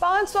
500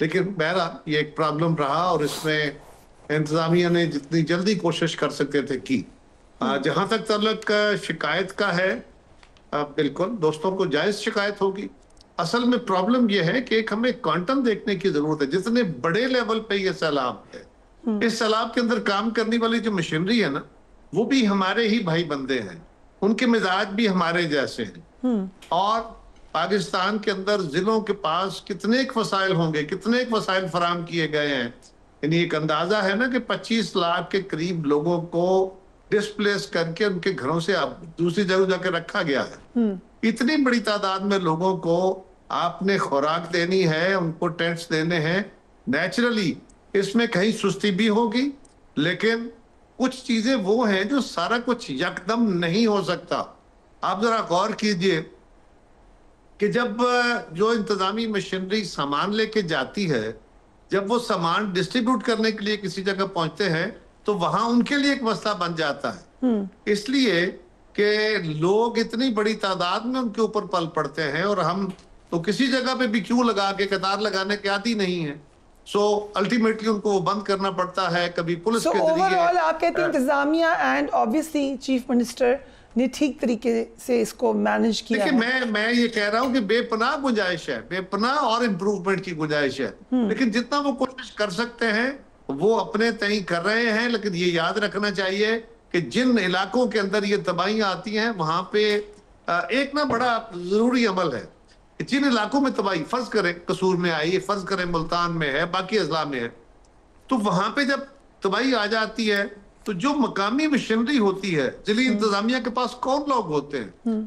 لیکن بہرحال یہ ایک پرابلم رہا اور اس میں انتظامیہ نے جتنی جلدی کوشش کر سکتے تھے کی. جہاں تک تعلق شکایت کا ہے، بالکل دوستوں کو جائز شکایت ہوگی. اصل میں پرابلم یہ ہے کہ ایک ہمیں کوانٹم دیکھنے کی ضرورت ہے. جتنے بڑے لیول پہ یہ سیلاب ہے، اس سیلاب کے اندر کام کرنے والی جو مشینری ہے نا، وہ بھی ہمارے ہی بھائی بندے ہیں، ان کے مزاج بھی ہمارے جیسے ہیں. اور پاکستان کے اندر ضلعوں کے پاس کتنے وسائل ہوں گے، کتنے وسائل فراہم کیے گئے ہیں. یعنی ایک اندازہ ہے نا کہ 25 لاکھ کے قریب لوگوں کو ڈسپلیس کر کے ان کے گھروں سے دوسری جگہ جا کے رکھا گیا ہے. اتنی بڑی تعداد میں لوگوں کو آپ نے خوراک دینی ہے، ان کو ٹینٹس دینے ہیں. نیچرلی اس میں کہیں سستی بھی ہوگی، لیکن کچھ چیزیں وہ ہیں جو سارا کچھ یکدم نہیں ہو سکتا. آپ ذرا غور کیجئے کہ جب جو انتظامی مشینری سامان لے کے جاتی ہے، جب وہ سامان ڈسٹریبیوٹ کرنے کے لیے کسی جگہ پہنچتے ہیں تو وہاں ان کے لیے ایک مسئلہ بن جاتا ہے. اس لیے کہ لوگ اتنی بڑی تعداد میں ان کے اوپر پل پڑتے ہیں، اور ہم تو کسی جگہ پہ بھی کیوں لگا کے قطار لگانے کے عادی نہیں ہیں. سو الٹیمیٹلی ان کو وہ بند کرنا پڑتا ہے، کبھی پولیس کے ذریعے. اوورآل آپ کہتے ہیں انتظامیہ اینڈ obviously چیف منسٹر نے ٹھیک طریقے سے اس کو مینج کیا ہے. دیکھیں میں یہ کہہ رہا ہوں کہ بے پناہ گنجائش ہے، بے پناہ اور امپروومنٹ کی گنجائش ہے. لیکن جتنا وہ کوشش کر سکتے ہیں وہ اپنے تئیں کر رہے ہیں. لیکن یہ یاد رکھنا چاہیے کہ جن علاقوں کے اندر یہ تباہیاں آتی ہیں وہاں پہ ایک نا بڑا ضروری عمل ہے. جن علاقوں میں تباہی فرض کریں قصور میں آئی، فرض کریں ملتان میں ہے، باقی اضلاع میں ہے، تو وہاں پہ جب تباہی آ جاتی ہے تو جو مقامی مشینری ہوتی ہے، ضلعی انتظامیہ کے پاس کون لوگ ہوتے ہیں؟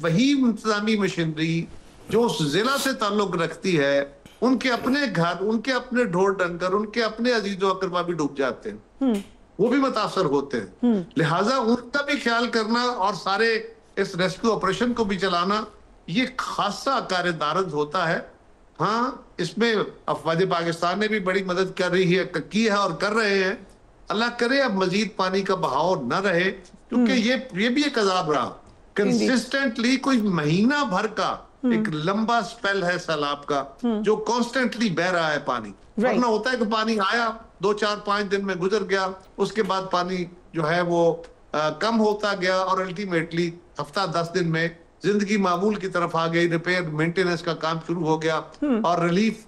وہی انتظامی مشینری جو اس ضلع سے تعلق رکھتی ہے، ان کے اپنے گھر، ان کے اپنے ڈھور ڈنگر، ان کے اپنے عزیز و اقربا بھی ڈوب جاتے ہیں، وہ بھی متاثر ہوتے ہیں. لہٰذا ان کا بھی خیال کرنا اور سارے اس ریسکیو آپریشن کو بھی چلانا یہ خاصا کار دارد ہوتا ہے. ہاں اس میں افواج پاکستان نے بھی بڑی مدد کی ہے اور کر رہے ہیں. اللہ کرے اب مزید پانی کا بہاؤ نہ رہے، کیونکہ یہ بھی ایک عذاب رہا. کنسسٹنٹلی کوئی مہینہ بھر کا ایک لمبا سپیل ہے سیلاب کا جو کانسٹنٹلی بہ رہا ہے پانی. ورنہ ہوتا ہے کہ پانی آیا 2-4-5 دن میں گزر گیا، اس کے بعد پانی جو ہے وہ کم ہوتا گیا اور الٹیمیٹلی ہفتہ 10 دن میں زندگی معمول کی طرف آ گئی. ریپیئر مینٹیننس کا کام شروع ہو گیا اور ریلیف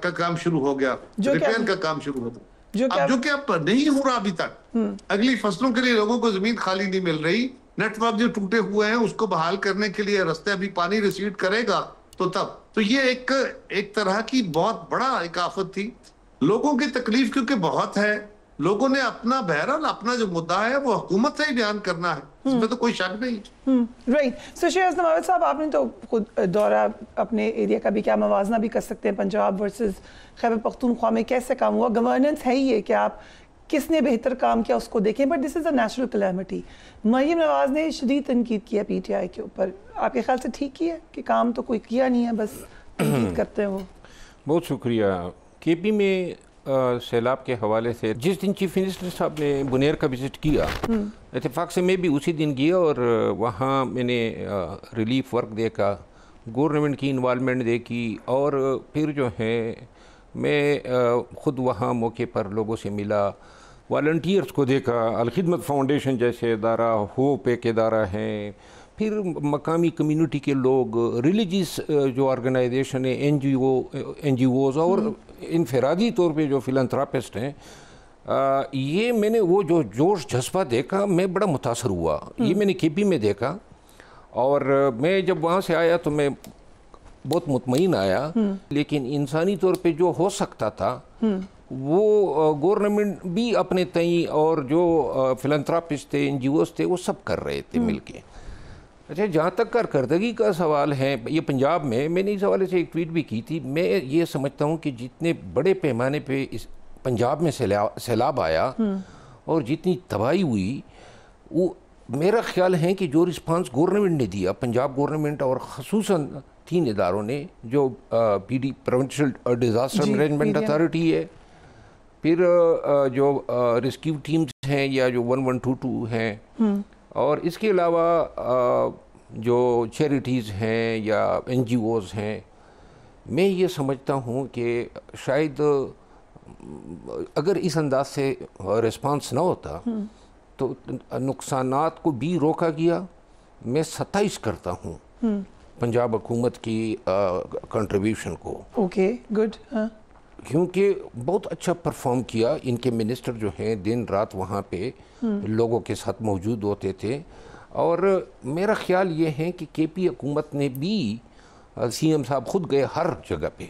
کا کام شروع ہو گیا، ریپیئر کا کام شروع ہو گیا. اب جو کہ اب نہیں ہو رہا ابھی تک. اگلی فصلوں کے لیے لوگوں کو زمین خالی نہیں مل رہی. نیٹ ورک جو ٹوٹے ہوئے ہیں اس کو بحال کرنے کے لیے رستے ابھی پانی ریسیڈ کرے گا تو تب. تو یہ ایک طرح کی بہت بڑا ایک آفت تھی. لوگوں کی تکلیف کیونکہ بہت ہے، لوگوں نے اپنا بہرحال اپنا جو مدعا ہے وہ حکومت سے ہی بیان کرنا ہے، اس میں تو کوئی شک نہیں. رائٹ. سو شیخ نواز صاحب، آپ نے تو خود دورہ اپنے ایریا کا بھی کیا موازنہ بھی کر سکتے ہیں پنجاب ورسز خیبر پختونخوا میں کیسے کام ہوا. گورننس ہے یہ کہ آپ کس نے بہتر کام کیا اس کو دیکھیں، but this is a natural calamity. Maryam Nawaz نے شدید تنقید کیا پی ٹی آئی کے اوپر. آپ کے خیال سے ٹھیک کیا کہ کام تو کوئی کیا نہیں ہے، بس تنقید کرتے ہیں وہ؟ بہت شکریہ. کے پی میں سیلاب کے حوالے سے جس دن چیف منسٹر صاحب نے بنیر کا وزٹ کیا، اتفاق سے میں بھی اسی دن گیا اور وہاں میں نے ریلیف ورک دیکھا، گورنمنٹ کی انوالومنٹ دیکھی، اور پھر جو ہے میں خود وہاں موقع پر لوگوں سے ملا، والنٹیئرز کو دیکھا، الخدمت فاؤنڈیشن جیسے ادارہ، ہوپ ایک ادارہ ہیں، پھر مقامی کمیونٹی کے لوگ، ریلیجیس جو آرگنائزیشن ہیں، این جی اوز اور انفرادی طور پہ جو فلانتھراپسٹ ہیں. یہ میں نے وہ جو جوش جذبہ دیکھا میں بڑا متاثر ہوا. یہ میں نے کے پی میں دیکھا، اور میں جب وہاں سے آیا تو میں بہت مطمئن آیا. لیکن انسانی طور پہ جو ہو سکتا تھا وہ گورنمنٹ بھی اپنے تئیں اور جو فلانتھراپسٹ تھے، این جی اوز تھے، وہ سب کر رہے تھے مل کے. اچھا، جہاں تک کارکردگی کا سوال ہے، یہ پنجاب میں نے اس حوالے سے ایک ٹویٹ بھی کی تھی. میں یہ سمجھتا ہوں کہ جتنے بڑے پیمانے پہ اس پنجاب میں سیلاب آیا اور جتنی تباہی ہوئی، وہ میرا خیال ہے کہ جو رسپانس گورنمنٹ نے دیا، پنجاب گورنمنٹ اور خصوصاً 3 اداروں نے، جو P D provincial disaster management authority ہے، پھر جو ریسکیو ٹیمز ہیں یا جو 1122 ہیں، اور اس کے علاوہ جو چیریٹیز ہیں یا این جی اوز ہیں، میں یہ سمجھتا ہوں کہ شاید اگر اس انداز سے رسپانس نہ ہوتا تو نقصانات کو بھی روکا گیا. میں ستائش کرتا ہوں پنجاب حکومت کی کنٹریبیوشن کو. Okay good. کیونکہ بہت اچھا پرفارم کیا. ان کے منسٹر جو ہیں دن رات وہاں پہ لوگوں کے ساتھ موجود ہوتے تھے. اور میرا خیال یہ ہے کہ کے پی حکومت نے بھی سی ایم صاحب خود گئے ہر جگہ پہ,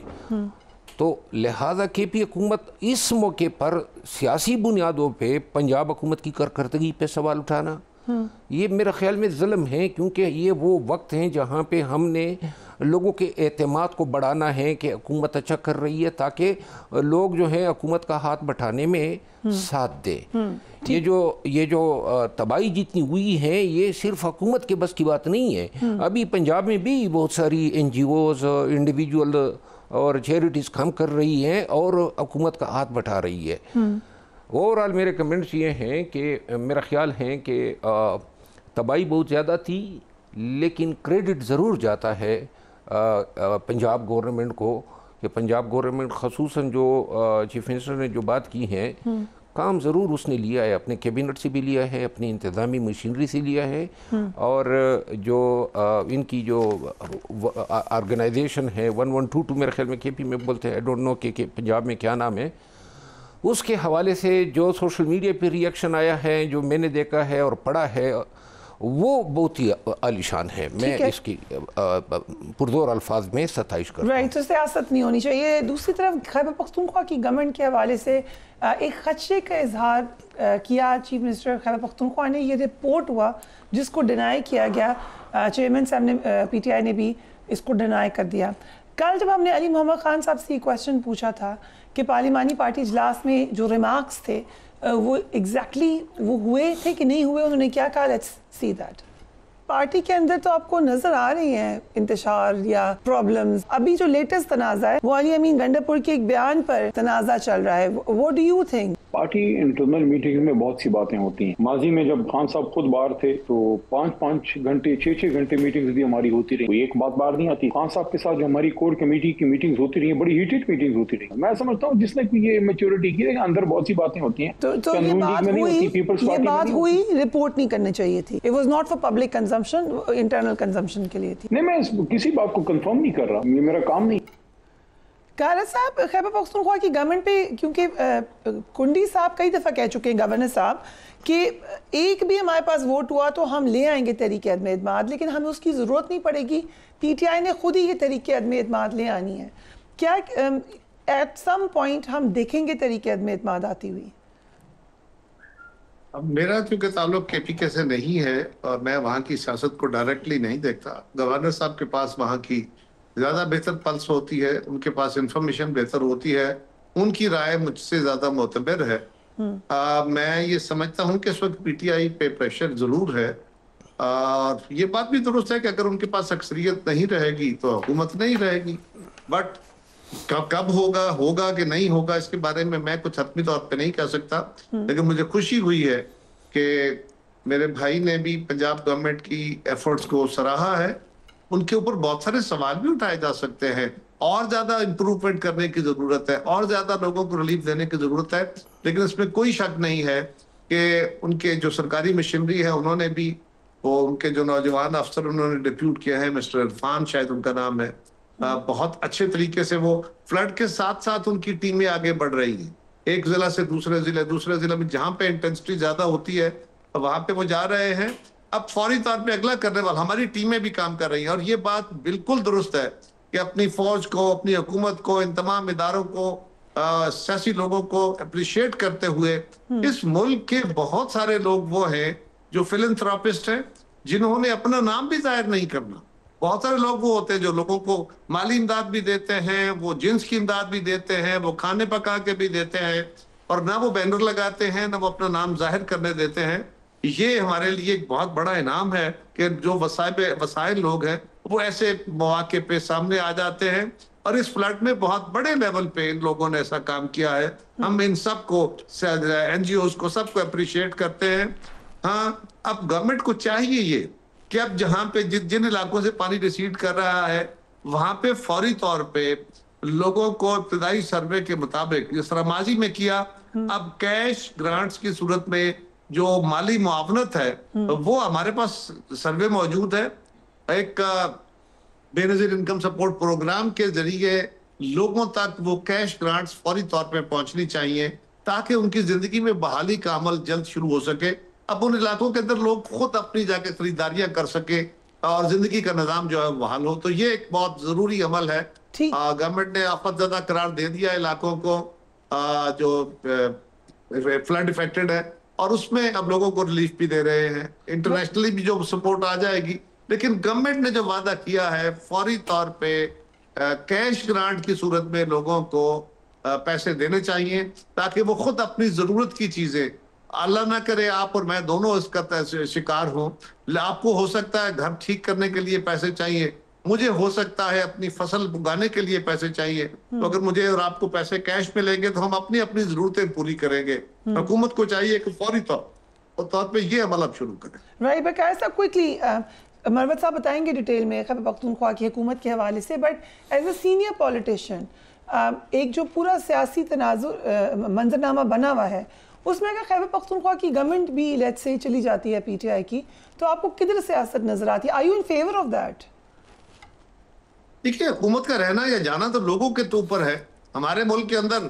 تو لہٰذا کے پی حکومت اس موقع پر سیاسی بنیادوں پہ پنجاب حکومت کی کارکردگی پہ سوال اٹھانا یہ میرا خیال میں ظلم ہے. کیونکہ یہ وہ وقت ہیں جہاں پہ ہم نے لوگوں کے اعتماد کو بڑھانا ہے کہ حکومت اچھا کر رہی ہے, تاکہ لوگ جو ہیں حکومت کا ہاتھ بٹھانے میں ساتھ دے. یہ جو تباہی جتنی ہوئی ہے یہ صرف حکومت کے بس کی بات نہیں ہے. ابھی پنجاب میں بھی بہت ساری این جی اوز, انڈیویجول اور چیریٹیز کام کر رہی ہیں اور حکومت کا ہاتھ بٹھا رہی ہے. اوورآل میرے کمنٹس یہ ہیں کہ میرا خیال ہے کہ تباہی بہت زیادہ تھی, لیکن کریڈٹ ضرور جاتا ہے پنجاب گورنمنٹ کو, کہ پنجاب گورنمنٹ خصوصاً جو چیف منسٹر نے جو بات کی ہے کام ضرور اس نے لیا ہے, اپنے کیبنٹ سے بھی لیا ہے, اپنی انتظامی مشینری سے لیا ہے, اور جو ان کی جو آرگنائزیشن ہے 1122 میرے خیال میں کے پی میں بولتے ہیں, آئی ڈونٹ نو کہ پنجاب میں کیا نام ہے, اس کے حوالے سے جو سوشل میڈیا پہ ریئیکشن آیا ہے, جو میں نے دیکھا ہے اور پڑھا ہے, وہ بہت ہی عالیشان ہے. میں اس کی پرزور الفاظ میں ستائش کرتا ہوں. رائٹ, تو سیاست نہیں ہونی چاہیے. دوسری طرف خیبر پختونخوا کی گورنمنٹ کے حوالے سے ایک خدشے کا اظہار کیا چیف منسٹر خیبر پختونخوا نے. یہ رپورٹ ہوا جس کو ڈینائی کیا گیا, چیئرمین صاحب نے پی ٹی آئی نے بھی اس کو ڈینائی کر دیا. کل جب ہم نے علی محمد خان صاحب سے یہ کویسچن پوچھا تھا کہ پارلیمانی پارٹی اجلاس میں جو ریمارکس تھے وہ ایگزیکٹلی وہ ہوئے تھے کہ نہیں ہوئے, انہوں نے کیا کہا, لیٹس سی دیٹ. پارٹی کے اندر تو آپ کو نظر آ رہی ہیں انتشار یا پرابلمز. ابھی جو لیٹسٹ تنازع ہے وہ علی امین گنڈا پور کے ایک بیان پر تنازع چل رہا ہے. What do you think? Party internal meeting میں بہت سی باتیں ہوتی ہیں. ماضی میں جب خان صاحب خود باہر تھے تو 5 گھنٹے 6 گھنٹے میٹنگز بھی ہماری ہوتی رہی. کوئی ایک بات باہر نہیں آتی. خان صاحب کے ساتھ جو ہماری کور کمیٹی کی میٹنگز ہوتی رہی, بڑی ہیٹڈ میٹنگز ہوتی رہی. میں سمجھتا ہوں جس نے یہ میچورٹی کی اندر بہت سی باتیں ہوتی ہیں. تو یہ بات ہوئی, رپورٹ نہیں کرنی چاہیے تھی. It was not for public consumption, internal consumption کے لیے تھی. نہیں, میں کسی بات کو کنفرم نہیں کر رہا, یہ میرا کام نہیں. کارا صاحب, خیبر پختونخوا کی گورنمنٹ پہ, کیونکہ کنڈی صاحب کئی دفعہ کہہ چکے ہیں گورنر صاحب کہ ایک بھی ہمارے پاس ووٹ ہوا تو ہم لے آئیں گے تحریک عدم اعتماد, لیکن ہمیں اس کی ضرورت نہیں پڑے گی. پی ٹی آئی نے خود ہی یہ تحریک عدم اعتماد لے آنی ہے. کیا ایٹ سم پوائنٹ ہم دیکھیں گے تحریک عدم اعتماد آتی ہوئی؟ اب میرا چونکہ تعلق کے پی کے سے نہیں ہے اور میں وہاں کی سیاست کو ڈائریکٹلی نہیں دیکھتا, گورنر صاحب کے پاس وہاں کی زیادہ بہتر پلس ہوتی ہے, ان کے پاس انفارمیشن بہتر ہوتی ہے, ان کی رائے مجھ سے زیادہ معتبر ہے. میں یہ سمجھتا ہوں کہ اس وقت پی ٹی آئی پہ پریشر ضرور ہے, اور یہ بات بھی درست ہے کہ اگر ان کے پاس اکثریت نہیں رہے گی تو حکومت نہیں رہے گی. بٹ کب ہوگا کہ نہیں ہوگا اس کے بارے میں کچھ حتمی طور پہ نہیں کہہ سکتا. لیکن مجھے خوشی ہوئی ہے کہ میرے بھائی نے بھی پنجاب گورنمنٹ کی ایفرٹس کو سراہا ہے. ان کے اوپر بہت سارے سوال بھی اٹھائے جا سکتے ہیں, اور زیادہ امپروومنٹ کرنے کی ضرورت ہے, اور زیادہ لوگوں کو ریلیف دینے کی ضرورت ہے. لیکن اس میں کوئی شک نہیں ہے کہ ان کے جو سرکاری مشینری ہے انہوں نے بھی, وہ ان کے جو نوجوان افسر انہوں نے ڈپیوٹ کیا ہے, مسٹر عرفان شاید ان کا نام ہے, بہت اچھے طریقے سے وہ فلڈ کے ساتھ ساتھ ان کی ٹیمیں آگے بڑھ رہی ہیں, ایک ضلع سے دوسرے ضلع میں جہاں پہ انٹینسٹی زیادہ ہوتی ہے وہاں پہ وہ جا رہے ہیں. اب فوری طور پہ اگلا کرنے والا ہماری ٹیمیں بھی کام کر رہی ہیں, اور یہ بات بالکل درست ہے کہ اپنی فوج کو, اپنی حکومت کو, ان تمام اداروں کو, سیاسی لوگوں کو اپریشیٹ کرتے ہوئے اس ملک کے بہت سارے لوگ وہ ہیں جو فلنتھراپسٹ ہیں, جنہوں نے اپنا نام بھی ظاہر نہیں کرنا. بہت سارے لوگ وہ ہوتے ہیں جو لوگوں کو مالی امداد بھی دیتے ہیں, وہ جنس کی امداد بھی دیتے ہیں, وہ کھانے پکا کے بھی دیتے ہیں, اور نہ وہ بینر لگاتے ہیں, نہ وہ اپنا نام ظاہر کرنے دیتے ہیں. یہ ہمارے لیے ایک بہت بڑا انعام ہے کہ جو وسائل لوگ ہیں وہ ایسے مواقع پہ سامنے آ جاتے ہیں, اور اس فلڈ میں بہت بڑے لیول پہ ان لوگوں نے ایسا کام کیا ہے. ہم ان سب کو, این جی اوز کو, سب کو اپریشیٹ کرتے ہیں. ہاں, اب گورنمنٹ کو چاہیے یہ کہ اب جہاں پہ جن علاقوں سے پانی ریسیڈ کر رہا ہے وہاں پہ فوری طور پہ لوگوں کو ابتدائی سروے کے مطابق جس طرح ماضی میں کیا، اب کیش گرانٹس کی صورت میں جو مالی معاونت ہے وہ ہمارے پاس سروے موجود ہے. ایک بے نظیر انکم سپورٹ پروگرام کے ذریعے لوگوں تک وہ کیش گرانٹس فوری طور پہ پہنچنی چاہیے تاکہ ان کی زندگی میں بحالی کا عمل جلد شروع ہو سکے. اب ان علاقوں کے اندر لوگ خود اپنی جا کے خریداریاں کر سکے اور زندگی کا نظام جو ہے بحال ہو. تو یہ ایک بہت ضروری عمل ہے. گورنمنٹ نے آفت زدہ قرار دے دیا علاقوں کو جو فلڈ افیکٹڈ ہے، اور اس میں اب لوگوں کو ریلیف بھی دے رہے ہیں. انٹرنیشنلی بھی جو سپورٹ آ جائے گی، لیکن گورنمنٹ نے جو وعدہ کیا ہے فوری طور پہ کیش گرانٹ کی صورت میں لوگوں کو پیسے دینے چاہیے تاکہ وہ خود اپنی ضرورت کی چیزیں، اللہ نہ کرے آپ اور میں دونوں اس کا شکار ہوں. آپ کو ہو سکتا ہے گھر ٹھیک کرنے کے لیے پیسے چاہیے، مجھے ہو سکتا ہے اپنی فصل اگانے کے لیے پیسے چاہیے. تو اگر مجھے اور آپ کو پیسے کیش ملیں گے تو ہم اپنی ضرورتیں پوری کریں گے. حکومت کو چاہیے کہ فوری طور پہ یہ عمل اب شروع کریں. رائٹ بقایا صاحب، کوئکلی مروت صاحب بتائیں گے ڈیٹیل میں خیبر پختونخوا کی حکومت کے حوالے سے، but as a senior politician ایک جو پورا سیاسی تناظر منظرنامہ بنا ہوا ہے اس میں اگر خیبر پختونخوا کی گورنمنٹ بھی لیٹ سے چلی جاتی ہے پی ٹی آئی کی، تو آپ کو کدھر سیاست نظر آتی ہے؟ Are you in favour of that? دیکھیے، حکومت کا رہنا یا جانا تو لوگوں کے اوپر ہے. ہمارے ملک کے اندر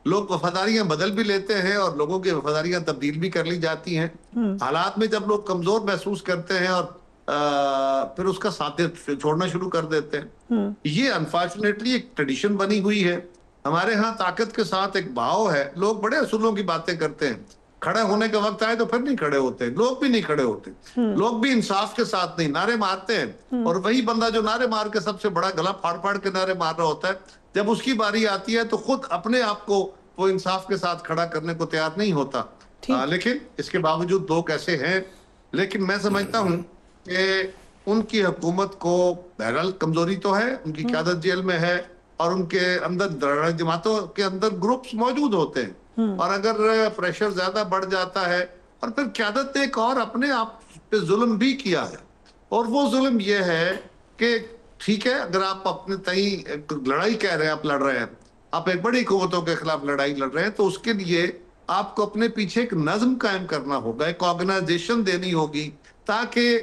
لوگ وفاداریاں بدل بھی لیتے ہیں اور لوگوں کی وفاداریاں تبدیل بھی کر لی جاتی ہیں. حالات میں جب لوگ کمزور محسوس کرتے ہیں اور پھر اس کا ساتھ چھوڑنا شروع کر دیتے ہیں. یہ انفارچونیٹلی ایک ٹریڈیشن بنی ہوئی ہے. ہمارے ہاں طاقت کے ساتھ ایک بھاؤ ہے. لوگ بڑے اصولوں کی باتیں کرتے ہیں، کھڑے ہونے کا وقت آئے تو پھر نہیں کھڑے ہوتے. لوگ بھی نہیں کھڑے ہوتے. لوگ بھی انصاف کے ساتھ نہیں، نعرے مارتے ہیں. اور وہی بندہ جو نعرے مار کے سب سے بڑا گلا پھاڑ پھاڑ کے نعرے مار رہا ہوتا ہے، جب اس کی باری آتی ہے تو خود اپنے آپ کو وہ انصاف کے ساتھ کھڑا کرنے کو تیار نہیں ہوتا. لیکن اس کے باوجود لوگ ایسے ہیں. لیکن میں سمجھتا ہوں کہ ان کی حکومت کو بہرحال کمزوری تو ہے، ان کی قیادت جیل میں ہے اور ان کے اندر جماعتوں کے اندر گروپس موجود ہوتے ہیں. اور اگر پریشر زیادہ بڑھ جاتا ہے، اور پھر قیادت نے ایک اور اپنے آپ پہ ظلم بھی کیا ہے، اور وہ ظلم یہ ہے کہ ٹھیک ہے اگر آپ اپنے تئیں لڑائی کہہ رہے ہیں، آپ لڑ رہے ہیں، آپ ایک بڑی قوتوں کے خلاف لڑائی لڑ رہے ہیں، تو اس کے لیے آپ کو اپنے پیچھے ایک نظم قائم کرنا ہوگا، ایک آرگنائزیشن دینی ہوگی تاکہ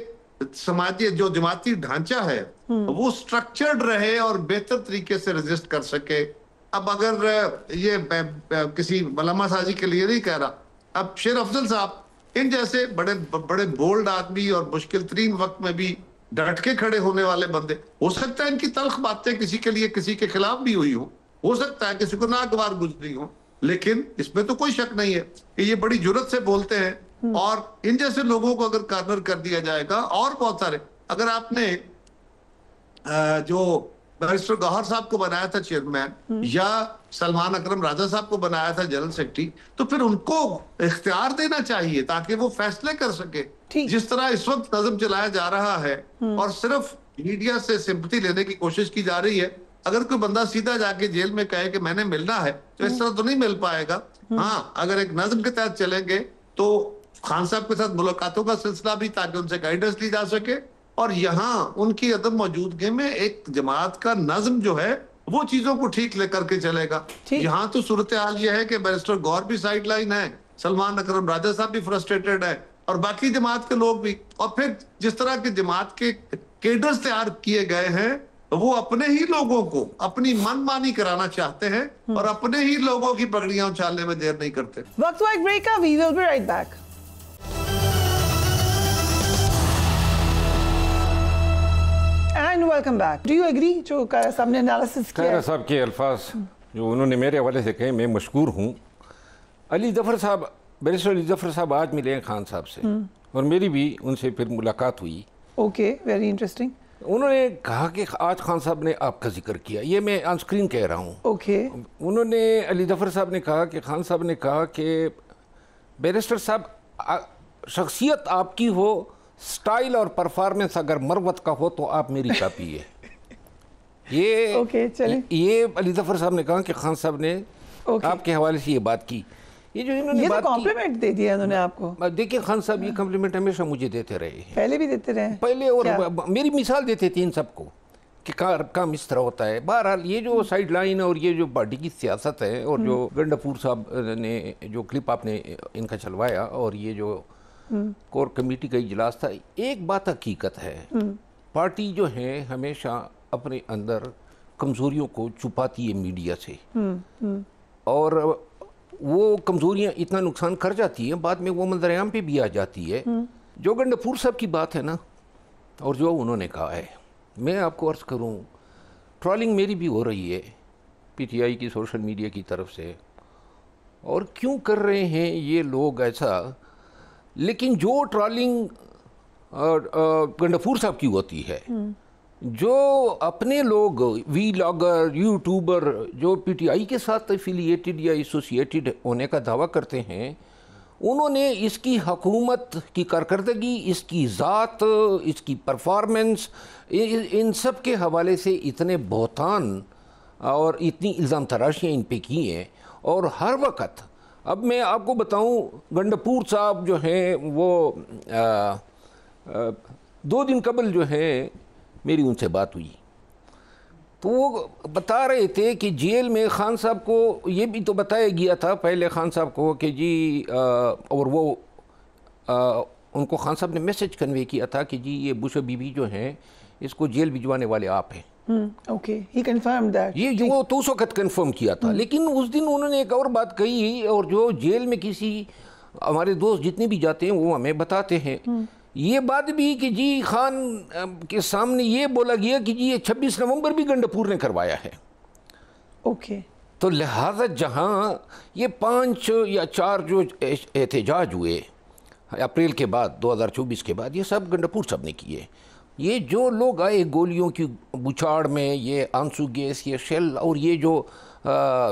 سماجی جو جماعتی ڈھانچہ ہے وہ سٹرکچرڈ رہے اور بہتر طریقے سے ریزسٹ کر سکے. اب اگر یہ کسی ملامہ سازی کے لیے نہیں کہہ رہا، اب شیر افضل صاحب ان جیسے بڑے بڑے بولڈ آدمی اور مشکل ترین وقت میں بھی ڈٹ کے کھڑے ہونے والے بندے، ہو سکتا ہے ان کی تلخ باتیں کسی کے لیے کسی کے خلاف بھی ہوئی ہوں، ہو سکتا ہے کسی کو ناگوار گزری ہوں، لیکن اس میں تو کوئی شک نہیں ہے کہ یہ بڑی جرت سے بولتے ہیں. اور ان جیسے لوگوں کو اگر کارنر کر دیا جائے گا، اور بہت سارے، اگر آپ نے جو بیرسٹر گوہر صاحب کو بنایا تھا چیئرمین، یا سلمان اکرم راجہ صاحب کو بنایا تھا جنرل سیکرٹری، تو پھر ان کو اختیار دینا چاہیے تاکہ وہ فیصلے کر سکے. جس طرح اس وقت نظم چلایا جا رہا ہے اور صرف میڈیا سے سمپتی لینے کی کوشش کی جا رہی ہے، اگر کوئی بندہ سیدھا جا کے جیل میں کہے کہ میں نے ملنا ہے تو اس طرح تو نہیں مل پائے گا. ہاں، اگر ایک نظم کے تحت چلیں گے تو خان صاحب کے ساتھ ملاقاتوں کا سلسلہ بھی، تاکہ ان سے گائیڈنس لی جا سکے، اور یہاں ان کی عدم موجودگی میں ایک جماعت کا نظم جو ہے وہ چیزوں کو ٹھیک لے کر کے چلے گا. یہاں تو صورتحال یہ ہے کہ بیرسٹر گوہر بھی سائیڈ لائن ہے، سلمان اکرم راجہ صاحب بھی فرسٹریٹڈ ہے، اور باقی جماعت کے لوگ بھی. اور پھر جس طرح کے جماعت کے کیڈرز تیار کیے گئے ہیں، وہ اپنے ہی لوگوں کو اپنی من مانی کرانا چاہتے ہیں اور اپنے ہی لوگوں کی پگڑیاں اچھالنے میں دیر نہیں کرتے. وقت ہوا ایک بریک کا، we will be right back. And welcome back. Do you agree جو کائرہ صاحب نے انالیسس کیا؟ کائرہ صاحب کے الفاظ جو انہوں نے میرے حوالے سے کہے، میں مشکور ہوں. علی ظفر صاحب، بیرسٹر علی ظفر صاحب آج ملے ہیں خان صاحب سے، اور میری بھی ان سے پھر ملاقات ہوئی. Okay, very interesting. انہوں نے کہا کہ آج خان صاحب نے آپ کا ذکر کیا، یہ میں آن سکرین کہہ رہا ہوں. اوکے. انہوں نے، علی ظفر صاحب نے کہا کہ خان صاحب نے کہا کہ بیرسٹر صاحب شخصیت آپ کی ہو، سٹائل اور پرفارمنس اگر مروت کا ہو تو آپ میری کاپی ہے. یہ علی ظفر صاحب نے کہا کہ خان صاحب نے آپ کے حوالے سے یہ بات کی. یہ جو انہوں نے بات کمپلیمنٹ دے دیا انہوں نے آپ کو. دیکھیں خان صاحب یہ کمپلیمنٹ ہمیشہ مجھے دیتے رہے ہیں، پہلے بھی دیتے رہے ہیں، پہلے، اور میری مثال دیتے تھے ان سب کو کہ کام اس طرح ہوتا ہے. بہرحال یہ جو سائیڈ لائن اور یہ جو پارٹی کی سیاست ہے اور جو گنڈاپور صاحب نے جو کلپ آپ نے ان کا چلوایا اور یہ جو کور کمیٹی کا اجلاس تھا, ایک بات حقیقت ہے, پارٹی جو ہے ہمیشہ اپنے اندر کمزوریوں کو چھپاتی ہے میڈیا سے, اور وہ کمزوریاں اتنا نقصان کر جاتی ہیں بعد میں وہ منظر عام پہ بھی آ جاتی ہے. جو گنڈاپور صاحب کی بات ہے نا اور جو انہوں نے کہا ہے, میں آپ کو عرض کروں ٹرولنگ میری بھی ہو رہی ہے پی ٹی آئی کی سوشل میڈیا کی طرف سے, اور کیوں کر رہے ہیں یہ لوگ ایسا, لیکن جو ٹرولنگ گنڈاپور صاحب کی ہوتی ہے, جو اپنے لوگ وی لاگر یوٹیوبر جو پی ٹی آئی کے ساتھ ایفیلیٹڈ یا ایسوسیٹڈ ہونے کا دعویٰ کرتے ہیں, انہوں نے اس کی حکومت کی کارکردگی, اس کی ذات, اس کی پرفارمنس, ان سب کے حوالے سے اتنے بہتان اور اتنی الزام تراشیاں ان پہ کی ہیں. اور ہر وقت, اب میں آپ کو بتاؤں, گنڈاپور صاحب جو ہیں وہ 2 دن قبل جو ہے میری ان سے بات ہوئی, تو وہ بتا رہے تھے کہ جیل میں خان صاحب کو یہ بھی تو بتایا گیا تھا پہلے خان صاحب کو کہ جی, اور وہ ان کو خان صاحب نے میسج کنوے کیا تھا کہ جی یہ بشو بی بی جو ہیں اس کو جیل بھجوانے والے آپ ہیں. Okay, he confirmed that. یہ جو تو اس وقت کنفرم کیا تھا, لیکن اس دن انہوں نے ایک اور بات کہی, اور جو جیل میں کسی ہمارے دوست جتنے بھی جاتے ہیں وہ ہمیں بتاتے ہیں یہ بات بھی کہ جی خان کے سامنے یہ بولا گیا کہ جی یہ 26 نومبر بھی گنڈاپور نے کروایا ہے. اوکے, تو لہٰذا جہاں یہ 5 یا 4 جو احتجاج ہوئے اپریل کے بعد 2024 کے بعد, یہ سب گنڈاپور صاحب نے کیے. یہ جو لوگ آئے گولیوں کی بچھاڑ میں, یہ آنسو گیس, یہ شیل, اور یہ جو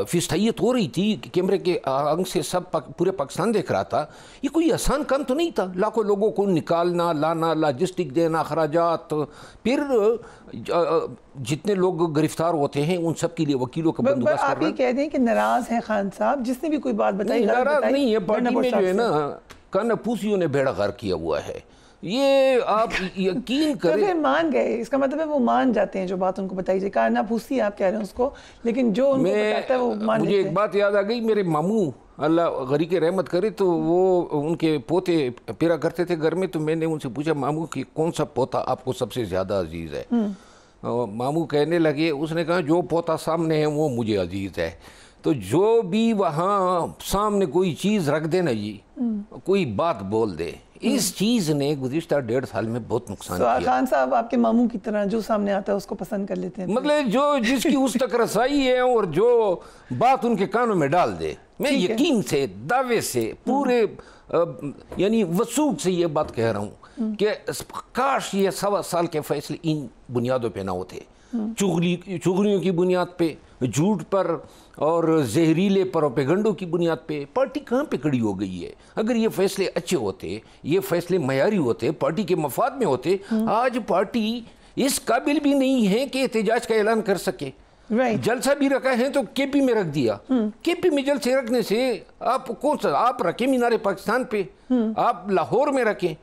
فستیت ہو رہی تھی کیمرے کے آنگ سے سب پورے پاکستان دیکھ رہا تھا, یہ کوئی آسان کام تو نہیں تھا. لاکھوں لوگوں کو نکالنا, لانا, لاجسٹک دینا, اخراجات, پھر جتنے لوگ گرفتار ہوتے ہیں ان سب کے لیے وکیلوں کا بندوبست کرنا. آپ یہ کہہ دیں کہ ناراض ہیں خان صاحب, جس نے بھی کوئی بات بتائی ناراض نہیں ہے, پارٹی میں جو ہے نا کاناپوسیوں نے بیڑا غرق کیا ہوا ہے. یہ آپ یقین کریں, پھر مان گئے, اس کا مطلب ہے وہ مان جاتے ہیں جو بات ان کو بتائی جائے. کارنا پھوسی آپ کہہ رہے ہیں اس کو, لیکن جو ان کو بتاتا ہے وہ مان لیتے ہیں. مجھے ایک بات یاد آ گئی, میرے ماموں اللہ غریق رحمت کرے, تو وہ ان کے پوتے پیرا کرتے تھے گھر میں, تو میں نے ان سے پوچھا ماموں کہ کون سا پوتا آپ کو سب سے زیادہ عزیز ہے. ماموں کہنے لگے, اس نے کہا جو پوتا سامنے ہے وہ مجھے عزیز ہے. تو جو بھی وہاں سامنے کوئی چیز رکھ دے نا جی, کوئی بات بول دے, اس چیز نے گزشتہ 1.5 سال میں بہت نقصان کیا. خان صاحب آپ کے ماموں کی طرح جو سامنے آتا ہے اس کو پسند کر لیتے ہیں, مطلب جو جس کی اس تک رسائی ہے اور جو بات ان کے کانوں میں ڈال دے. میں یقین سے, دعوے سے, پورے یعنی وثوق سے یہ بات کہہ رہا ہوں کہ کاش یہ 1.25 سال کے فیصلے ان بنیادوں پہ نہ ہوتے, چغلیوں کی بنیاد پہ, جھوٹ پر اور زہریلے پروپیگنڈوں کی بنیاد پہ. پارٹی کہاں پہ کھڑی ہو گئی ہے؟ اگر یہ فیصلے اچھے ہوتے, یہ فیصلے معیاری ہوتے, پارٹی کے مفاد میں ہوتے, آج پارٹی اس قابل بھی نہیں ہے کہ احتجاج کا اعلان کر سکے. جلسہ بھی رکھا ہے تو کے پی میں رکھ دیا. کے پی میں جلسے رکھنے سے آپ کون سا, آپ رکھیں مینار پاکستان پہ, آپ لاہور میں رکھیں.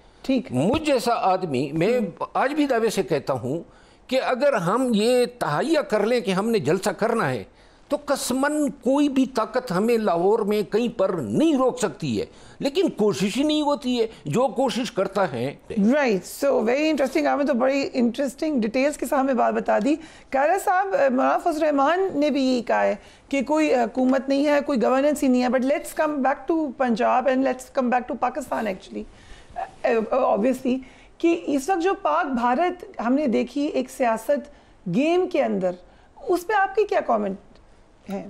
مجھ جیسا آدمی, میں آج بھی دعوے سے کہتا ہوں کہ اگر ہم یہ تہیہ کر لیں کہ ہم نے جلسہ کرنا ہے, تو قسماً کوئی بھی طاقت ہمیں لاہور میں کہیں پر نہیں روک سکتی ہے, لیکن کوشش ہی نہیں ہوتی ہے. جو کوشش کرتا ہے. Right, so very interesting. آپ نے تو بڑی انٹرسٹنگ ڈیٹیلز کے ساتھ ہمیں بات بتا دی. کائرہ صاحب, مولانا فضل الرحمان نے بھی یہی کہا ہے کہ کوئی حکومت نہیں ہے, کوئی گورننس ہی نہیں ہے, but let's come back to Punjab and let's come back to Pakistan. Actually obviously کہ اس وقت جو پاک بھارت ہم نے دیکھی ایک سیاست گیم کے اندر, اس پہ آپ کی کیا کامنٹ ہے؟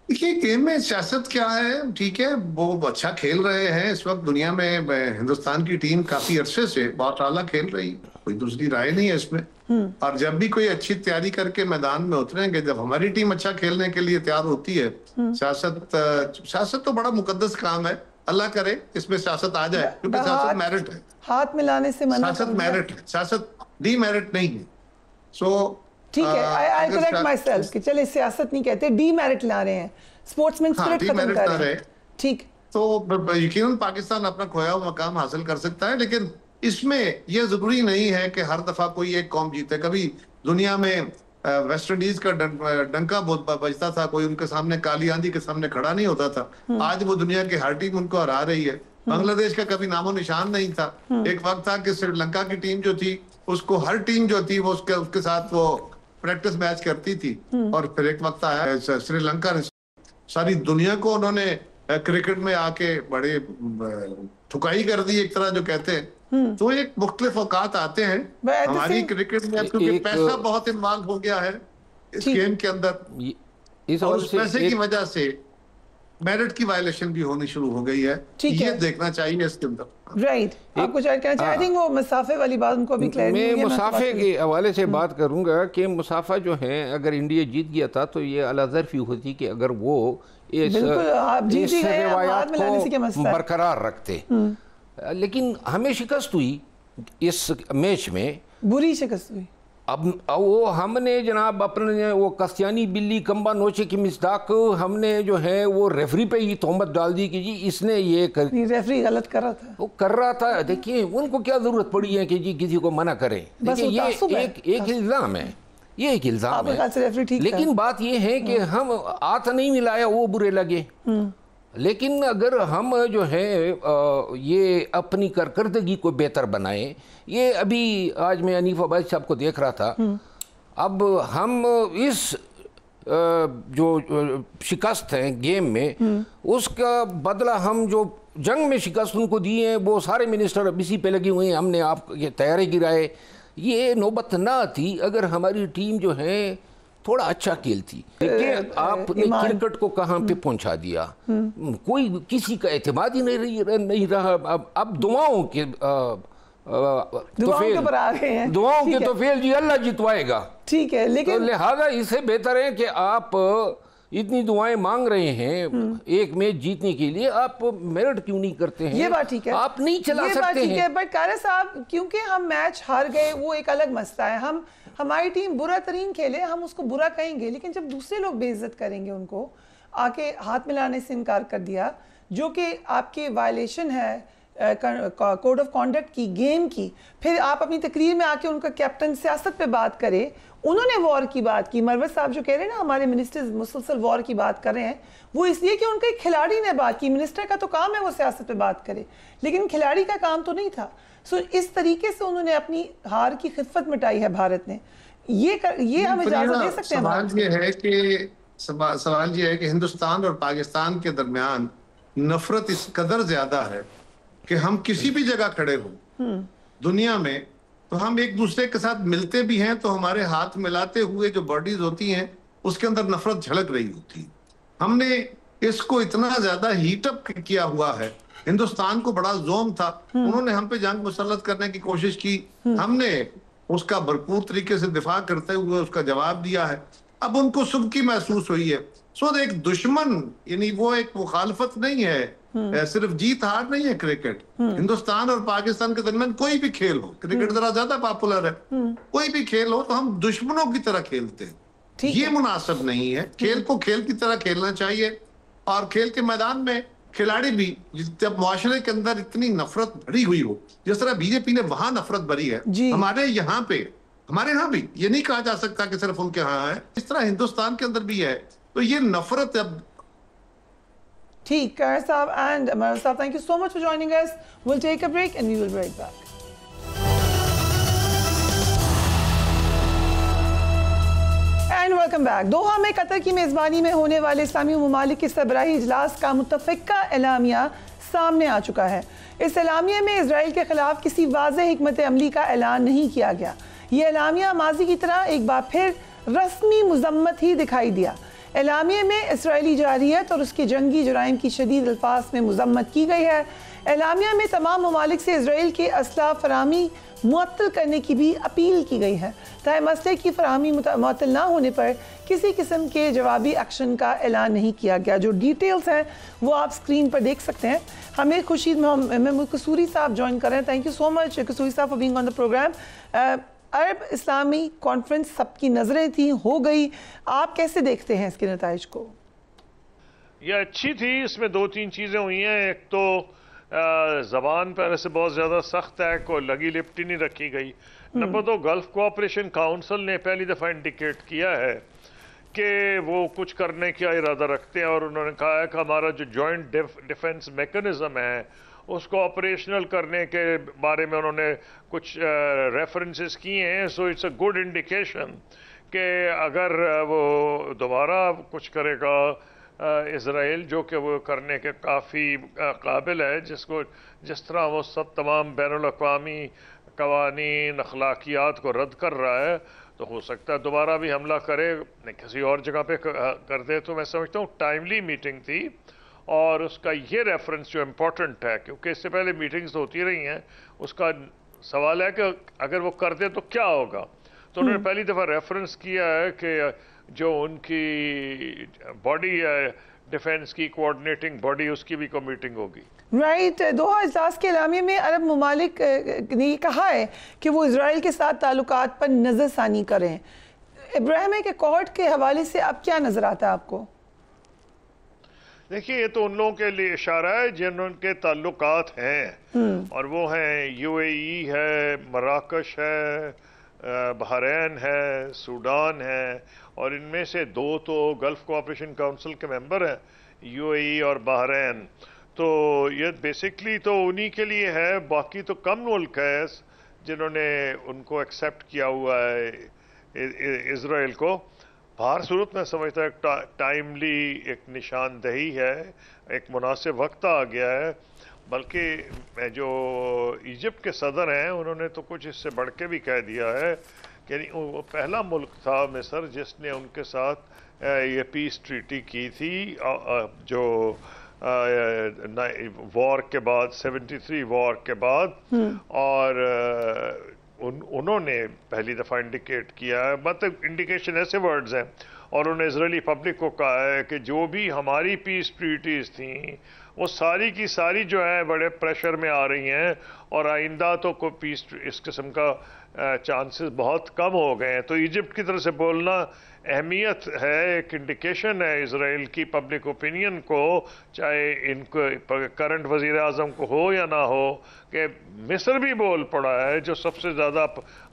دیکھیے گیم میں سیاست کیا ہے, ٹھیک ہے وہ اچھا کھیل رہے ہیں اس وقت دنیا میں. ہندوستان کی ٹیم کافی عرصے سے بہت اعلیٰ کھیل رہی, کوئی دوسری رائے نہیں ہے اس میں. اور جب بھی کوئی اچھی تیاری کر کے میدان میں اتریں گے, جب ہماری ٹیم اچھا کھیلنے کے لیے تیار ہوتی ہے, سیاست تو بڑا مقدس کام ہے, اللہ کرے اس میں سیاست آ جائے, کیونکہ سیاست میرٹ ہے. ہاتھ ملانے سے منع, سیاست میرٹ ہے, سیاست ڈی میرٹ نہیں ہے. سو ٹھیک ہے, آئی کریکٹ مائی سیلف کہ چلے سیاست نہیں کہتے, ڈی میرٹ لا رہے ہیں, اسپورٹس مین اسپرٹ ختم کر رہے ہیں. ٹھیک, تو یقیناً پاکستان اپنا کھویا ہوا مقام حاصل کر سکتا ہے, لیکن اس میں یہ ضروری نہیں ہے کہ ہر دفعہ کوئی ایک قوم جیتے. کبھی دنیا میں ویسٹ انڈیز کا ڈنکا بہت بجتا تھا, کوئی ان کے سامنے کالی آندھی کے سامنے کھڑا نہیں ہوتا تھا. آج وہ دنیا کی ہر ٹیم ان کو ہرا رہی ہے. بنگلہ دیش کا کبھی نام و نشان نہیں تھا. ایک وقت تھا کہ سری لنکا کی ٹیم جو تھی اس کو ہر ٹیم جو تھی وہ اس کے ساتھ وہ پریکٹس میچ کرتی تھی, اور پھر ایک وقت آیا سری لنکا نے ساری دنیا کو انہوں نے کرکٹ میں آ کے بڑے ٹھکائی کر دی ایک طرح جو کہتے ہیں. تو ایک مختلف اوقات آتے ہیں ہماری کرکٹ میں, کیونکہ پیسہ بہت انوالو ہو گیا ہے اس گیم کے اندر, اور اس پیسے کی وجہ سے میرٹ کی وائلیشن بھی ہونی شروع ہو گئی ہے. یہ دیکھنا چاہیے اس کے اندر. رائٹ, آپ کچھ ایڈ کرنا چاہتے ہیں؟ وہ مسافے والی بات ان کو بھی کلیئر نہیں ہے. میں مسافے کے حوالے سے بات کروں گا کہ مسافہ جو ہے اگر انڈیا جیت گیا تھا تو یہ اعلیٰ ظرفی ہوتی کہ اگر وہ اس روایات کو برقرار رکھتے, لیکن ہمیں شکست ہوئی اس میچ میں, بری شکست ہوئی. اب وہ ہم نے جناب اپنے وہ کستیانی بلی کمبا نوچے کی مصداق ہم نے جو ہے وہ ریفری پہ ہی تہمت ڈال دی کہ جی اس نے یہ ریفری غلط کر رہا تھا, وہ کر رہا تھا. دیکھیں ان کو کیا ضرورت پڑی ہے کہ جی کسی کو منع کریں. دیکھیں یہ ایک الزام ہے, یہ ایک الزام ہے, لیکن بات یہ ہے کہ ہم ہاتھ نہیں ملایا وہ برے لگے. لیکن اگر ہم جو ہے یہ اپنی کارکردگی کو بہتر بنائیں, یہ ابھی آج میں حنیف عباسی صاحب کو دیکھ رہا تھا, اب ہم اس جو شکست ہے گیم میں اس کا بدلہ ہم جو جنگ میں شکست ان کو دی ہے وہ سارے منسٹر اب اسی پہ لگے ہوئے ہیں, ہم نے آپ یہ تیاری گرائے. یہ نوبت نہ آتی اگر ہماری ٹیم جو ہے تھوڑا اچھا کھیلتی. دیکھیں آپ نے کرکٹ کو کہاں پہ پہنچا دیا, کوئی کسی کا اعتماد ہی نہیں رہا. اب دعاؤں کے توفیل جی اللہ جتوائے گا. ٹھیک ہے, لیکن لہذا اس سے بہتر ہے کہ آپ اتنی دعائیں مانگ رہے ہیں ایک میچ جیتنے کے لیے, آپ میرٹ کیوں نہیں کرتے ہیں؟ یہ بات ٹھیک ہے, آپ نہیں چلا سکتے ہیں. بٹ قاری صاحب کیونکہ ہم میچ ہار گئے وہ ایک الگ مسئلہ ہے. ہماری ٹیم برا ترین کھیلے, ہم اس کو برا کہیں گے, لیکن جب دوسرے لوگ بے عزت کریں گے ان کو, آ کے ہاتھ ملانے سے انکار کر دیا جو کہ آپ کی وائلیشن ہے کوڈ آف کانڈکٹ کی, گیم کی, پھر آپ اپنی تقریر میں آ کے ان کا کیپٹن سیاست پہ بات کرے. انہوں نے وار کی بات کی, مروت صاحب جو کہہ رہے ہیں نا ہمارے منسٹرز مسلسل وار کی بات کر رہے ہیں, وہ اس لیے کہ ان کے کھلاڑی نے بات کی. منسٹر کا تو کام ہے وہ سیاست پہ بات کرے, لیکن کھلاڑی کا کام تو نہیں تھا. سو اس طریقے سے انہوں نے اپنی ہار کی خفت مٹائی ہے بھارت نے. یہ ہم اجازت دے سکتے ہیں؟ سوال یہ ہے کہ ہندوستان اور پاکستان کے درمیان نفرت اس قدر زیادہ ہے کہ ہم کسی بھی جگہ کھڑے ہوں دنیا میں تو ہم ایک دوسرے کے ساتھ ملتے بھی ہیں تو ہمارے ہاتھ ملاتے ہوئے جو باڈیز ہوتی ہیں اس کے اندر نفرت جھلک رہی ہوتی ہے. ہم نے اس کو اتنا زیادہ ہیٹ اپ کیا ہوا ہے. ہندوستان کو بڑا زوم تھا, انہوں نے ہم پہ جنگ مسلط کرنے کی کوشش کی, ہم نے اس کا بھرپور طریقے سے دفاع کرتے ہوئے اس کا جواب دیا ہے. اب ان کو سبکی محسوس ہوئی ہے. سو ایک دشمن, یعنی وہ ایک مخالفت نہیں ہے, صرف جیت ہار نہیں ہے کرکٹ. ہندوستان اور پاکستان کے درمیان کوئی بھی کھیل ہو, کرکٹ ذرا زیادہ پاپولر ہے, کوئی بھی کھیل ہو تو ہم دشمنوں کی طرح کھیلتے ہیں. یہ مناسب نہیں ہے. کھیل کو کھیل کی طرح کھیلنا چاہیے, اور کھیل کے میدان میں کھلاڑی بھی, جب معاشرے کے اندر اتنی نفرت بھری ہوئی ہو, جس طرح بی جے پی نے وہاں نفرت بھری ہے, ہمارے یہاں پہ, ہمارے یہاں بھی یہ نہیں کہا جا سکتا کہ صرف ان کے ہاں ہے, اس طرح ہندوستان کے اندر بھی ہے. تو یہ نفرت اب ٹھیک. قاری صاحب اینڈ امر صاحب, thank you so much for joining us. We'll take a break and we will be right back. And welcome back. Doha میں قطر کی میزبانی میں ہونے والے اسلامی ممالک کے سربراہی اجلاس کا متفقہ اعلامیہ سامنے آ چکا ہے. اس اعلامیہ میں اسرائیل کے خلاف کسی واضح حکمت عملی کا اعلان نہیں کیا گیا. یہ اعلامیہ ماضی کی طرح ایک بار پھر رسمی مذمت ہی دکھائی دیا. اعلامیہ میں اسرائیلی جارحیت اور اس کے جنگی جرائم کی شدید الفاظ میں مذمت کی گئی ہے. اعلامیہ میں تمام ممالک سے اسرائیل کے اسلحہ فراہمی معطل کرنے کی بھی اپیل کی گئی ہے. تاہم اسلحے کی فراہمی معطل نہ ہونے پر کسی قسم کے جوابی ایکشن کا اعلان نہیں کیا گیا. جو ڈیٹیلز ہیں وہ آپ سکرین پر دیکھ سکتے ہیں. ہمیں خورشید محمد قصوری صاحب جوائن کر رہے ہیں. Thank you so much Kasuri صاحب for being on the program. عرب اسلامی کانفرنس سب کی نظریں تھیں, ہو گئی, آپ کیسے دیکھتے ہیں اس کے نتائج کو؟ یہ اچھی تھی, اس میں دو تین چیزیں ہوئی ہیں. ایک تو زبان پہلے سے بہت زیادہ سخت ہے، کوئی لگی لپٹی نہیں رکھی گئی۔ نمبر 2، گلف کوآپریشن کاؤنسل نے پہلی دفعہ انڈیکیٹ کیا ہے کہ وہ کچھ کرنے کا ارادہ رکھتے ہیں، اور انہوں نے کہا ہے کہ ہمارا جو جوائنٹ ڈیفنس میکنزم ہے اس کو آپریشنل کرنے کے بارے میں انہوں نے کچھ ریفرنسز کیے ہیں۔ So it's a good indication کہ اگر وہ دوبارہ کچھ کرے گا اسرائیل، جو کہ وہ کرنے کے کافی قابل ہے، جس طرح وہ سب تمام بین الاقوامی قوانین اخلاقیات کو رد کر رہا ہے، تو ہو سکتا ہے دوبارہ بھی حملہ کرے، کسی اور جگہ پہ کر دے۔ تو میں سمجھتا ہوں ٹائملی میٹنگ تھی، اور اس کا یہ ریفرنس جو امپورٹنٹ ہے، کیونکہ اس سے پہلے میٹنگز ہوتی رہی ہیں، اس کا سوال ہے کہ اگر وہ کر دے تو کیا ہوگا۔ تو انہوں نے پہلی دفعہ ریفرنس کیا ہے کہ جو ان کی باڈی ہے ڈیفنس کی کوآرڈینیٹنگ باڈی، اس کی بھی کوئی میٹنگ ہوگی۔ رائٹ، دوحہ اجلاس کے اعلامیے میں عرب ممالک نے یہ کہا ہے کہ وہ اسرائیل کے ساتھ تعلقات پر نظر ثانی کریں۔ ابراہیم اکارڈ کے حوالے سے اب کیا نظر آتا ہے آپ کو؟ دیکھیے، یہ تو ان لوگوں کے لیے اشارہ ہے جن کے تعلقات ہیں، اور وہ ہیں یو اے ای ہے، مراکش ہے، بحرین ہے، سوڈان ہے، اور ان میں سے 2 تو گلف کوآپریشن کاؤنسل کے ممبر ہیں، یو اے ای اور بحرین۔ تو یہ بیسکلی تو انہی کے لیے ہے، باقی تو کم ملک ہے جنہوں نے ان کو ایکسیپٹ کیا ہوا ہے اسرائیل کو۔ ہر صورت میں سمجھتا ہے ٹائملی ایک نشاندہی ہے، ایک مناسب وقت آ گیا ہے۔ بلکہ جو ایجپٹ کے صدر ہیں انہوں نے تو کچھ اس سے بڑھ کے بھی کہہ دیا ہے کہ وہ پہلا ملک تھا مصر جس نے ان کے ساتھ یہ پیس ٹریٹی کی تھی، جو وار کے بعد 73 وار کے بعد، اور انہوں نے پہلی دفعہ انڈیکیٹ کیا ہے، مطلب انڈیکیشن ایسے ورڈز ہیں، اور انہوں نے اسرائیلی پبلک کو کہا ہے کہ جو بھی ہماری پیس ٹریٹیز تھیں وہ ساری کی ساری جو ہے بڑے پریشر میں آ رہی ہیں، اور آئندہ تو کوئی پیس اس قسم کا چانسز بہت کم ہو گئے ہیں۔ تو ایجپٹ کی طرف سے بولنا اہمیت ہے، ایک انڈیکیشن ہے اسرائیل کی پبلک اوپینین کو، چاہے ان کو کرنٹ وزیر اعظم کو ہو یا نہ ہو، کہ مصر بھی بول پڑا ہے جو سب سے زیادہ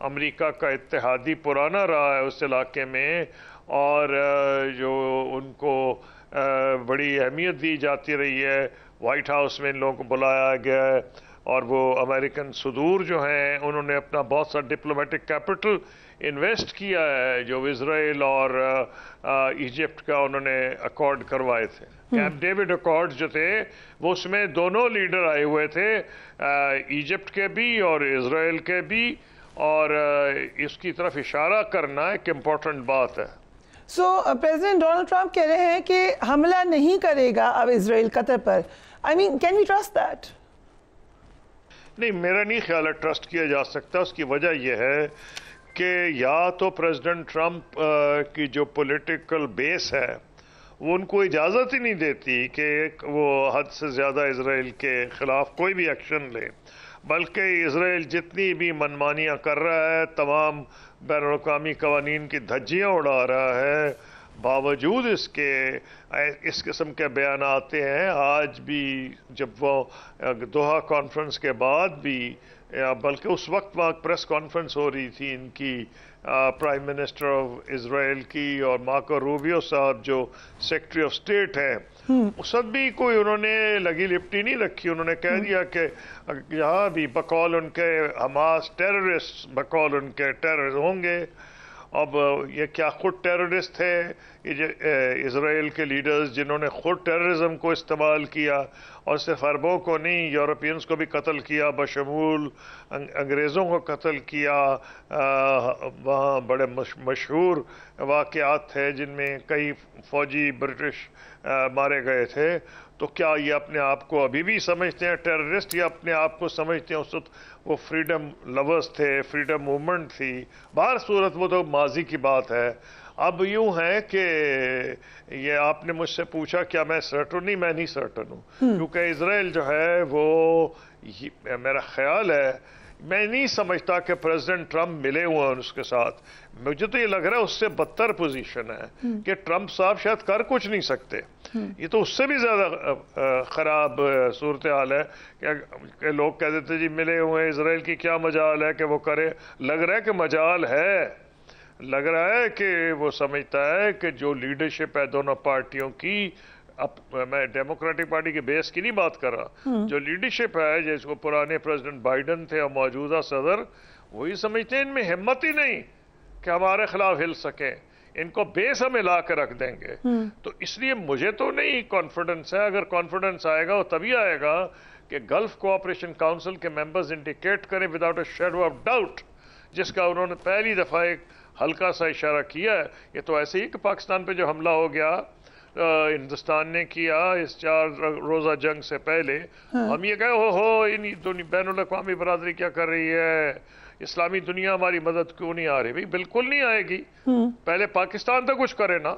امریکہ کا اتحادی پرانا رہا ہے اس علاقے میں، اور جو ان کو بڑی اہمیت دی جاتی رہی ہے۔ وائٹ ہاؤس میں ان لوگوں کو بلایا گیا ہے، اور وہ امریکن صدور جو ہیں انہوں نے اپنا بہت سا ڈپلومیٹک کیپٹل انویسٹ کیا ہے، جو اسرائیل اور ایجپٹ کا انہوں نے اکارڈ کروائے تھے۔ کیمپ ڈیوڈ اکارڈ جو تھے وہ اس میں دونوں لیڈر آئے ہوئے تھے، ایجپٹ کے بھی اور اسرائیل کے بھی، اور اس کی طرف اشارہ کرنا ایک امپورٹنٹ بات ہے۔ سو پریزیڈنٹ ڈونلڈ ٹرمپ کہہ رہے ہیں کہ حملہ نہیں کرے گا اب اسرائیل قطر پر۔ آئی مین کین وی ٹرسٹ دیٹ؟ نہیں، میرا نہیں خیال ہے ٹرسٹ کیا جا سکتا۔ اس کی وجہ یہ ہے کہ یا تو پریزیڈنٹ ٹرمپ کی جو پولیٹیکل بیس ہے وہ ان کو اجازت ہی نہیں دیتی کہ وہ حد سے زیادہ اسرائیل کے خلاف کوئی بھی ایکشن لے، بلکہ اسرائیل جتنی بھی منمانیاں کر رہا ہے، تمام بین الاقوامی قوانین کی دھجیاں اڑا رہا ہے، باوجود اس کے اس قسم کے بیانات ہیں۔ آج بھی جب وہ دوحہ کانفرنس کے بعد بھی، بلکہ اس وقت وہاں پریس کانفرنس ہو رہی تھی ان کی پرائم منسٹر آف اسرائیل کی، اور مارکو روبیو صاحب جو سیکرٹری آف اسٹیٹ ہیں، اس وقت بھی کوئی انہوں نے لگی لپٹی نہیں رکھی۔ انہوں نے کہہ دیا کہ یہاں بھی بقول ان کے حماس ٹیررسٹ، بقول ان کے ٹیررسٹ ہوں گے۔ اب یہ کیا خود ٹیررسٹ تھے اسرائیل کے لیڈرز جنہوں نے خود ٹیررزم کو استعمال کیا، اور صرف عربوں کو نہیں، یورپینز کو بھی قتل کیا، بشمول انگریزوں کو قتل کیا۔ وہاں بڑے مشہور واقعات تھے جن میں کئی فوجی برٹش مارے گئے تھے۔ تو کیا یہ اپنے آپ کو ابھی بھی سمجھتے ہیں ٹیررسٹ، یا اپنے آپ کو سمجھتے ہیں اس وقت وہ فریڈم لورز تھے، فریڈم موومنٹ تھی؟ بہر صورت وہ تو ماضی کی بات ہے۔ اب یوں ہے کہ یہ آپ نے مجھ سے پوچھا کیا میں سرٹن؟ نہیں، میں نہیں سرٹن ہوں، کیونکہ اسرائیل جو ہے وہ، میرا خیال ہے، میں نہیں سمجھتا کہ پریزیڈنٹ ٹرمپ ملے ہوئے ہیں اس کے ساتھ۔ مجھے تو یہ لگ رہا ہے اس سے بدتر پوزیشن ہے کہ ٹرمپ صاحب شاید کر کچھ نہیں سکتے، یہ تو اس سے بھی زیادہ خراب صورتحال ہے کہ لوگ کہہ دیتے جی ملے ہوئے اسرائیل کی کیا مجال ہے کہ وہ کرے. لگ رہا ہے کہ مجال ہے, لگ رہا ہے کہ وہ سمجھتا ہے کہ جو لیڈرشپ ہے دونوں پارٹیوں کی, میں ڈیموکریٹک پارٹی کے بیس کی نہیں بات کر رہا, جو لیڈرشپ ہے جس کو پرانے پریزیڈنٹ بائیڈن تھے اور موجودہ صدر, وہی سمجھتے ہیں ان میں ہمت ہی نہیں کہ ہمارے خلاف ہل سکیں, ان کو بیس ہمیں لا کے رکھ دیں گے. تو اس لیے مجھے تو نہیں کانفیڈنس ہے. اگر کانفیڈنس آئے گا وہ تبھی آئے گا کہ گلف کوآپریشن کاؤنسل کے ممبرز انڈیکیٹ کریں without a shadow of doubt, جس کا انہوں نے پہلی دفعہ ایک ہلکا سا اشارہ کیا ہے. یہ تو ایسے ہی کہ پاکستان پہ جو حملہ ہو گیا ہندوستان نے کیا اس 4 روزہ جنگ سے پہلے, ہم یہ کہے ہو بین الاقوامی برادری کیا کر رہی ہے, اسلامی دنیا ہماری مدد کیوں نہیں آ رہی. بھئی بالکل نہیں آئے گی, پہلے پاکستان تو کچھ کرے نا.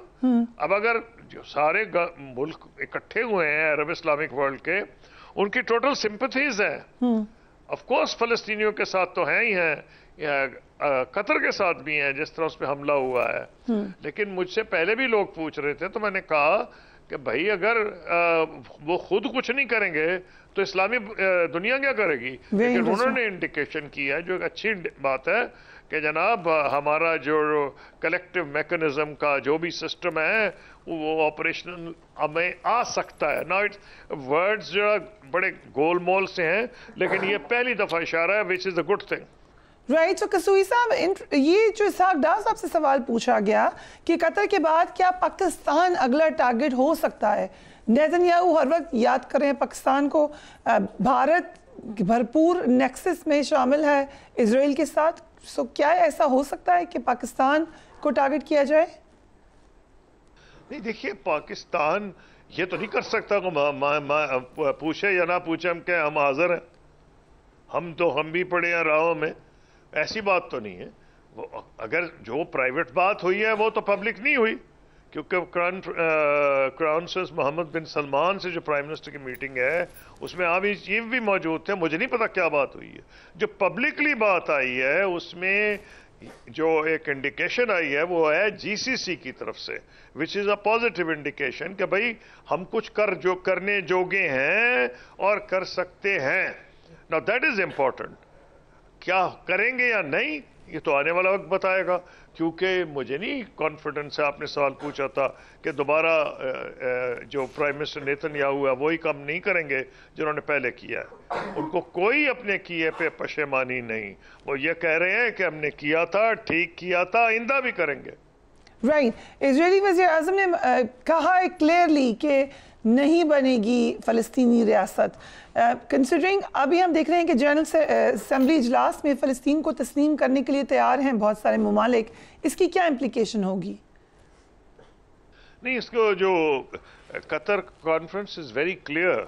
اب اگر جو سارے ملک اکٹھے ہوئے ہیں عرب اسلامک ورلڈ کے, ان کی ٹوٹل سمپتھیز ہیں, آف کورس فلسطینیوں کے ساتھ تو ہیں ہی ہیں, قطر کے ساتھ بھی ہیں جس طرح اس پہ حملہ ہوا ہے. لیکن مجھ سے پہلے بھی لوگ پوچھ رہے تھے, تو میں نے کہا کہ بھائی اگر وہ خود کچھ نہیں کریں گے تو اسلامی دنیا کیا کرے گی. لیکن انہوں نے انڈیکیشن کی ہے, جو ایک اچھی بات ہے, کہ جناب ہمارا جو کلیکٹیو میکنزم کا جو بھی سسٹم ہے وہ آپریشنل ہمیں آ سکتا ہے. نا ورڈز جو بڑے گول مول سے ہیں, لیکن یہ پہلی دفعہ اشارہ ہے which is a good thing. Right. تو کسوئی صاحب, یہ جو اسحاق ڈار صاحب سے سوال پوچھا گیا کہ قطر کے بعد کیا پاکستان اگلا ٹارگٹ ہو سکتا ہے. نیتن یاہو ہر وقت یاد کر رہے ہیں پاکستان کو, بھارت بھرپور نیکسس میں شامل ہے اسرائیل کے ساتھ, سو کیا ایسا ہو سکتا ہے کہ پاکستان کو ٹارگٹ کیا جائے؟ نہیں دیکھیے, پاکستان یہ تو نہیں کر سکتا کہ پوچھے یا نہ پوچھے ہم کہ ہم حاضر ہیں, ہم بھی پڑے ہیں راہوں میں, ایسی بات تو نہیں ہے. اگر جو پرائیویٹ بات ہوئی ہے وہ تو پبلک نہیں ہوئی, کیونکہ کراؤن پرنس محمد بن سلمان سے جو پرائم منسٹر کی میٹنگ ہے اس میں آرمی چیف بھی موجود تھے. مجھے نہیں پتا کیا بات ہوئی ہے. جو پبلکلی بات آئی ہے اس میں جو ایک انڈیکیشن آئی ہے وہ ہے جی سی سی کی طرف سے, which is a positive indication کہ بھئی ہم کچھ کرنے جوگے ہیں اور کر سکتے ہیں. Now that is important. کیا کریں گے یا نہیں یہ تو آنے والا وقت بتائے گا, کیونکہ مجھے نہیں کانفیڈنس ہے. آپ نے سوال پوچھا تھا کہ دوبارہ جو پرائم منسٹر نیتن یاہو ہے وہی کام نہیں کریں گے جنہوں نے پہلے کیا ہے. ان کو کوئی اپنے کیے پہ پشیمانی نہیں, وہ یہ کہہ رہے ہیں کہ ہم نے کیا تھا, ٹھیک کیا تھا, آئندہ بھی کریں گے. رائٹ. اسرائیلی وزیر اعظم نے کہا ہے کلیئرلی کہ نہیں بنے گی فلسطینی ریاست. کنسیڈرنگ ابھی ہم دیکھ رہے ہیں کہ جنرل اسمبلی اجلاس میں فلسطین کو تسلیم کرنے کے لیے تیار ہیں بہت سارے ممالک, اس کی کیا امپلیکیشن ہوگی؟ نہیں, اس کو جو قطر کانفرنس از ویری کلیئر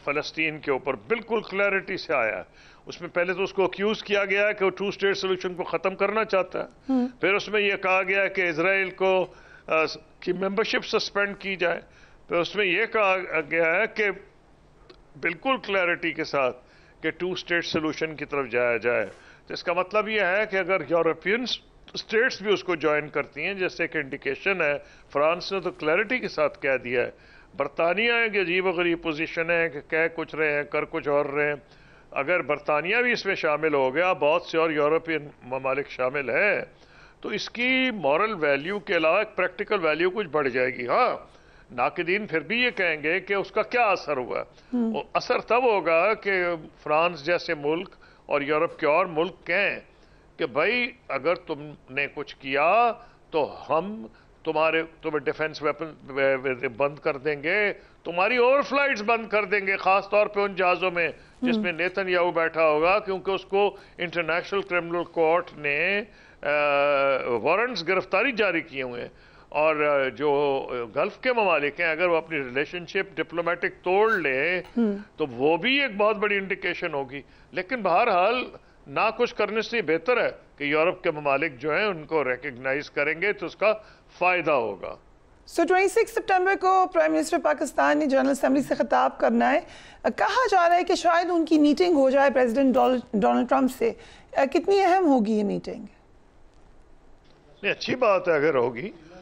فلسطین کے اوپر, بالکل کلیئرٹی سے آیا ہے. اس میں پہلے تو اس کو اکیوز کیا گیا ہے کہ وہ 2 اسٹیٹ سولوشن کو ختم کرنا چاہتا ہے, پھر اس میں یہ کہا گیا کہ اسرائیل کو کی ممبرشپ سسپینڈ کی جائے, پھر اس میں یہ کہا گیا ہے کہ بالکل کلیئرٹی کے ساتھ کہ 2 اسٹیٹ سولوشن کی طرف جایا جائے. تو اس کا مطلب یہ ہے کہ اگر یورپین اسٹیٹس بھی اس کو جوائن کرتی ہیں, جیسے کہ انڈیکیشن ہے, فرانس نے تو کلیئرٹی کے ساتھ کہہ دیا ہے. برطانیہ کی عجیب و غریب پوزیشن ہے کہ کہہ کچھ رہے ہیں کر کچھ اور رہے ہیں. اگر برطانیہ بھی اس میں شامل ہو گیا, بہت سے اور یورپین ممالک شامل ہیں, تو اس کی مورل ویلیو کے علاوہ ایک پریکٹیکل ویلیو کچھ بڑھ جائے گی. ہاں, ناقدین پھر بھی یہ کہیں گے کہ اس کا کیا اثر ہوا. اثر تب ہوگا کہ فرانس جیسے ملک اور یورپ کے اور ملک کہیں کہ بھائی اگر تم نے کچھ کیا تو ہم تمہیں ڈیفنس ویپن بند کر دیں گے, تمہاری اوور فلائٹس بند کر دیں گے, خاص طور پہ ان جہازوں میں جس میں نیتن یاہو بیٹھا ہوگا, کیونکہ اس کو انٹرنیشنل کرمنل کورٹ نے وارنٹس گرفتاری جاری کیے ہوئے ہیں. اور جو گلف کے ممالک ہیں اگر وہ اپنی ریلیشن شپ ڈپلومیٹک توڑ لے تو وہ بھی ایک بہت بڑی انڈیکیشن ہوگی. لیکن بہرحال نہ کچھ کرنے سے بہتر ہے کہ یورپ کے ممالک جو ہیں ان کو ریکگنائز کریں گے تو اس کا فائدہ ہوگا. سو 26 سپٹمبر کو پرائم منسٹر پاکستان نے جنرل اسمبلی سے خطاب کرنا ہے. کہا جا رہا ہے کہ شاید ان کی میٹنگ ہو جائے پریزیڈنٹ ڈونلڈ ٹرمپ سے. کتنی اہم ہوگی یہ میٹنگ؟ اچھی بات ہے اگر ہوگی.